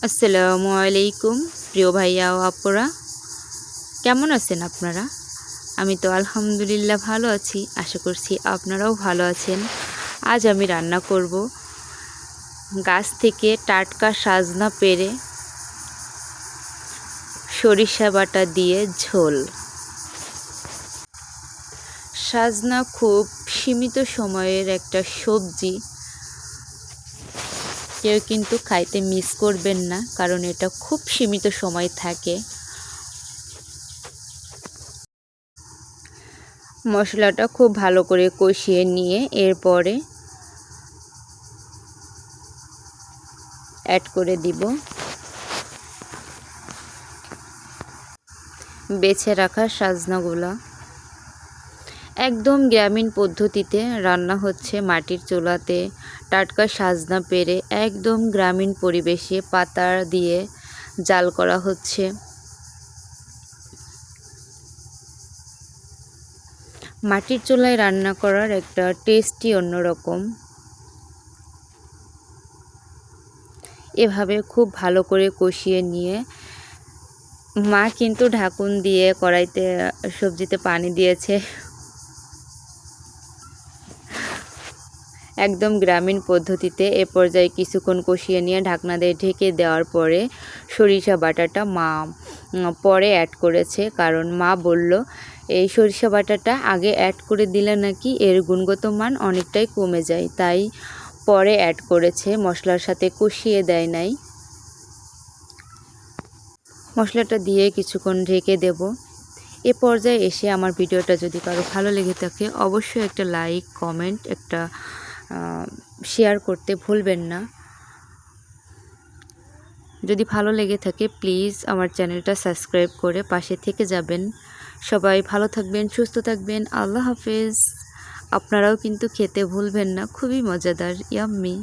আসসালামু আলাইকুম প্রিয় ভাইয়া ও আপুরা, কেমন আছেন আপনারা? আমি তো আলহামদুলিল্লাহ ভালো আছি। আশা করছি আপনারাও ভালো আছেন। আজ আমি রান্না করব গাছ থেকে টাটকা সাজনা পেড়ে সরিষা বাটা দিয়ে ঝোল। সাজনা খুব সীমিত সময়ের একটা সবজি, কেউ কিন্তু খাইতে মিস করবেন না, কারণ এটা খুব সীমিত সময় থাকে। মশলাটা খুব ভালো করে কষিয়ে নিয়ে এরপরে অ্যাড করে দিব বেছে রাখা সাজনাগুলা। একদম গ্রামীণ পদ্ধতিতে রান্না হচ্ছে মাটির চুলাতে। টাটকা সাজনা পেড়ে একদম গ্রামীণ পরিবেশে পাতা দিয়ে জাল করা হচ্ছে। মাটির চুলায় রান্না করার একটা টেস্টই অন্যরকম। এভাবে খুব ভালো করে কষিয়ে নিয়ে মা কিন্তু ঢাকুন দিয়ে কড়াইতে সবজিতে পানি দিয়েছে। একদম গ্রামীণ পদ্ধতিতে এ পর্যায়ে কিছুক্ষণ কষিয়ে নিয়ে ঢাকনা দিয়ে ঢেকে দেওয়ার পরে সরিষা বাটাটা মা পরে অ্যাড করেছে, কারণ মা বলল এই সরিষা বাটাটা আগে অ্যাড করে দিলে নাকি এর গুণগত মান অনেকটাই কমে যায়, তাই পরে অ্যাড করেছে, মশলার সাথে কষিয়ে দেয় নাই। মশলাটা দিয়ে কিছুক্ষণ ঢেকে দেব। এ পর্যায়ে এসে আমার ভিডিওটা যদি কারো ভালো লেগে থাকে অবশ্যই একটা লাইক, কমেন্ট, একটা শেয়ার করতে ভুলবেন না। যদি ভালো লেগে থাকে প্লিজ আমার চ্যানেলটা সাবস্ক্রাইব করে পাশে থেকে যাবেন। সবাই ভালো থাকবেন, সুস্থ থাকবেন। আল্লাহ হাফেজ। আপনারাও কিন্তু খেতে ভুলবেন না, খুবই মজাদার, ইয়াম্মি।